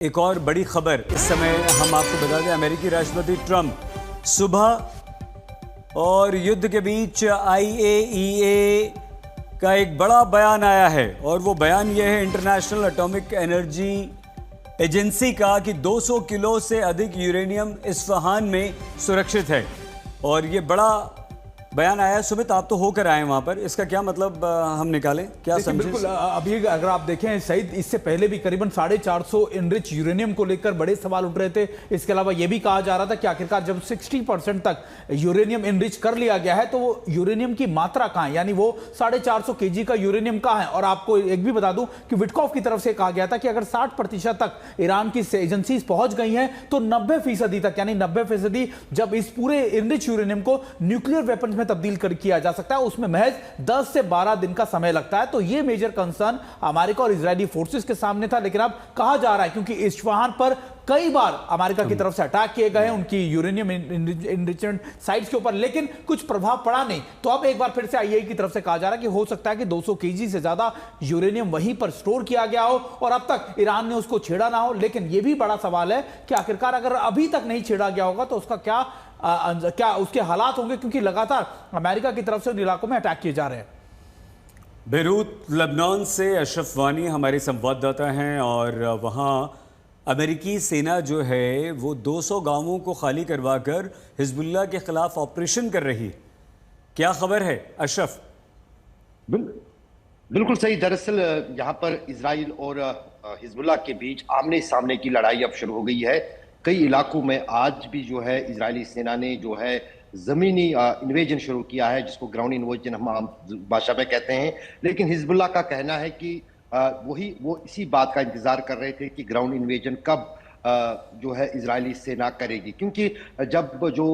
एक और बड़ी खबर इस समय हम आपको बता दें, अमेरिकी राष्ट्रपति ट्रंप सुबह और युद्ध के बीच IAEA का एक बड़ा बयान आया है और वो बयान ये है इंटरनेशनल एटॉमिक एनर्जी एजेंसी का कि 200 किलो से अधिक यूरेनियम इस्फहान में सुरक्षित है। और ये बड़ा बयान आया। सुमित, आप तो होकर आए वहां पर, इसका क्या मतलब हम निकालें, क्या समझें? बिल्कुल, अभी अगर आप देखें सईद, इससे पहले भी करीबन 450 इनरिच यूरेनियम को लेकर बड़े सवाल उठ रहे थे। इसके अलावा यह भी कहा जा रहा था कि आखिरकार जब 60% तक यूरेनियम इनरिच कर लिया गया है तो वो यूरेनियम की मात्रा कहां है, यानी वो 450 kg का यूरेनियम कहां है। और आपको एक भी बता दूं कि विटकॉफ की तरफ से कहा गया था कि अगर 60% तक ईरान की एजेंसी पहुंच गई हैं तो 90% तक, यानी 90% जब इस पूरे इनरिच यूरेनियम को न्यूक्लियर वेपन में तब्दील किया जा सकता है, उसमें महज 10 से 12 दिन का समय लगता है। तो यह मेजर कंसर्न अमेरिका और इजरायली फोर्सेस के सामने था। लेकिन अब कहा जा रहा है, क्योंकि इस्फहान पर कई बार अमेरिका की तरफ से अटैक किए गए हैं उनकी यूरेनियम इनरिचमेंट साइट्स के ऊपर, लेकिन कुछ प्रभाव पड़ा नहीं। तो अब एक बार फिर से IAEA की तरफ से कहा जा रहा है कि हो सकता है कि 200 kg से ज्यादा यूरेनियम वहीं पर स्टोर किया गया हो और अब तक ईरान ने उसको छेड़ा ना हो। लेकिन यह भी बड़ा सवाल है कि आखिरकार अगर अभी तक नहीं छेड़ा गया होगा तो उसका क्या उसके हालात होंगे, क्योंकि लगातार अमेरिका की तरफ से उन इलाकों में अटैक किए जा रहे हैं। बेरूत लेबनान से अशरफ वानी हमारे संवाददाता हैं और वहाँ अमेरिकी सेना जो है वो 200 गांवों को खाली करवाकर हिजबुल्लाह के खिलाफ ऑपरेशन कर रही है। क्या खबर है अशरफ? बिल्कुल सही। दरअसल यहाँ पर इजराइल और हिजबुल्लाह के बीच आमने सामने की लड़ाई अब शुरू हो गई है। कई इलाकों में आज भी जो है इजरायली सेना ने जो है जमीनी इन्वेजन शुरू किया है, जिसको ग्राउंड इन्वेजन हम आम भाषा में कहते हैं। लेकिन हिजबुल्लाह का कहना है कि वो इसी बात का इंतजार कर रहे थे कि ग्राउंड इन्वेजन कब जो है इजरायली सेना करेगी, क्योंकि जब जो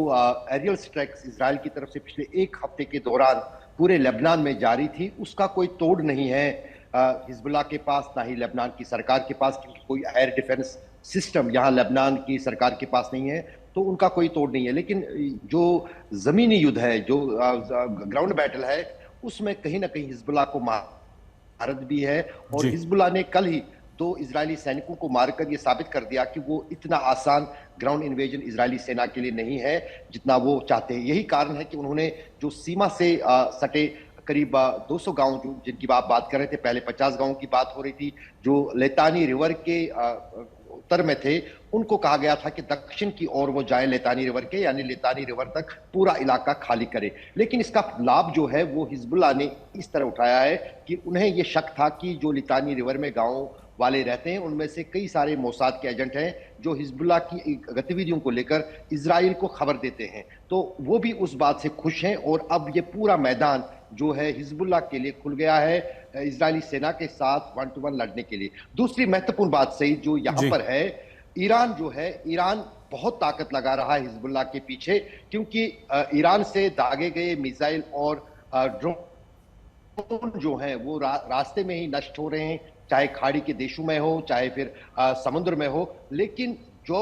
एरियल स्ट्राइक्स इजराइल की तरफ से पिछले एक हफ्ते के दौरान पूरे लेबनान में जारी थी, उसका कोई तोड़ नहीं है हिजबुल्लाह के पास, ना ही लेबनान की सरकार के पास, क्योंकि कोई एयर डिफेंस सिस्टम यहाँ लेबनान की सरकार के पास नहीं है, तो उनका कोई तोड़ नहीं है। लेकिन जो जमीनी युद्ध है, जो ग्राउंड बैटल है, उसमें कहीं ना कहीं हिजबुल्लाह को महारत भी है। और हिजबुल्लाह ने कल ही 2 इजरायली सैनिकों को मारकर यह साबित कर दिया कि वो इतना आसान ग्राउंड इन्वेजन इजरायली सेना के लिए नहीं है जितना वो चाहते हैं। यही कारण है कि उन्होंने जो सीमा से सटे करीब 200 गांव जिनकी आप बात कर रहे थे, पहले 50 गांवों की बात हो रही थी, जो लेतानी रिवर के उत्तर में थे, उनको कहा गया था कि दक्षिण की ओर वो जाए लेतानी रिवर के, यानी लेतानी रिवर तक पूरा इलाका खाली करे। लेकिन इसका लाभ जो है वो हिजबुल्लाह ने इस तरह उठाया है कि उन्हें ये शक था कि जो लेतानी रिवर में गांव वाले रहते हैं उनमें से कई सारे मोसाद के एजेंट हैं जो हिजबुल्लाह की गतिविधियों को लेकर इजराइल को खबर देते हैं। तो वो भी उस बात से खुश हैं और अब ये पूरा मैदान जो है हिजबुल्लाह के लिए खुल गया है इजरायली सेना के साथ 1 to 1 लड़ने के लिए। दूसरी महत्वपूर्ण बात सही जो यहाँ पर है, ईरान जो है, ईरान बहुत ताकत लगा रहा है हिजबुल्लाह के पीछे, क्योंकि ईरान से दागे गए मिसाइल और ड्रोन जो हैं वो रास्ते में ही नष्ट हो रहे हैं, चाहे खाड़ी के देशों में हो, चाहे फिर समुद्र में हो। लेकिन जो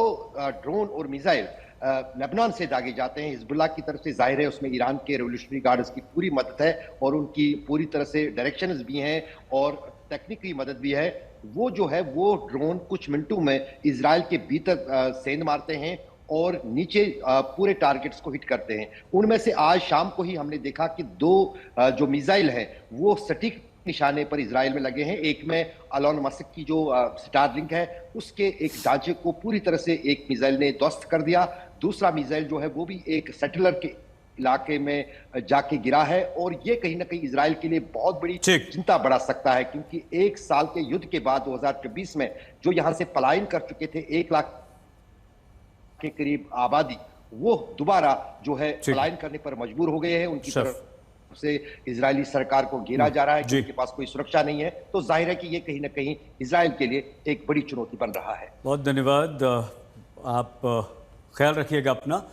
ड्रोन और मिसाइल लेबनान से दागे जाते हैं हिजबुल्लाह की तरफ से, जाहिर है उसमें ईरान के रेवोल्यूशनरी गार्ड्स की पूरी मदद है और उनकी पूरी तरह से डायरेक्शंस भी हैं और टेक्निकली मदद भी है। वो जो है वो ड्रोन कुछ मिनटों में इजराइल के भीतर सेंध मारते हैं और नीचे पूरे टारगेट्स को हिट करते हैं। उनमें से आज शाम को ही हमने देखा कि 2 जो मिसाइल हैं वो सटीक निशाने पर इजराइल में लगे हैं। एक में एलोन मस्क की जो स्टारलिंक है उसके एक ढांचे को पूरी तरह से एक मिसाइल ने ध्वस्त कर दिया। दूसरा मिसाइल जो है वो भी एक सेटलर के इलाके में जाके गिरा है और ये कहीं ना कहीं इजराइल के लिए बहुत बड़ी चिंता बढ़ा सकता है, क्योंकि 1 साल के युद्ध के बाद 2024 में जो यहां से पलायन कर चुके थे 1 लाख के करीब आबादी, वो दोबारा जो है पलायन करने पर मजबूर हो गए हैं। उनकी तरफ से इजरायली सरकार को घेरा जा रहा है कि उनके पास कोई सुरक्षा नहीं है। तो जाहिर है कि ये कहीं ना कहीं इजराइल के लिए एक बड़ी चुनौती बन रहा है। बहुत धन्यवाद। आप ख्याल रखिएगा अपना।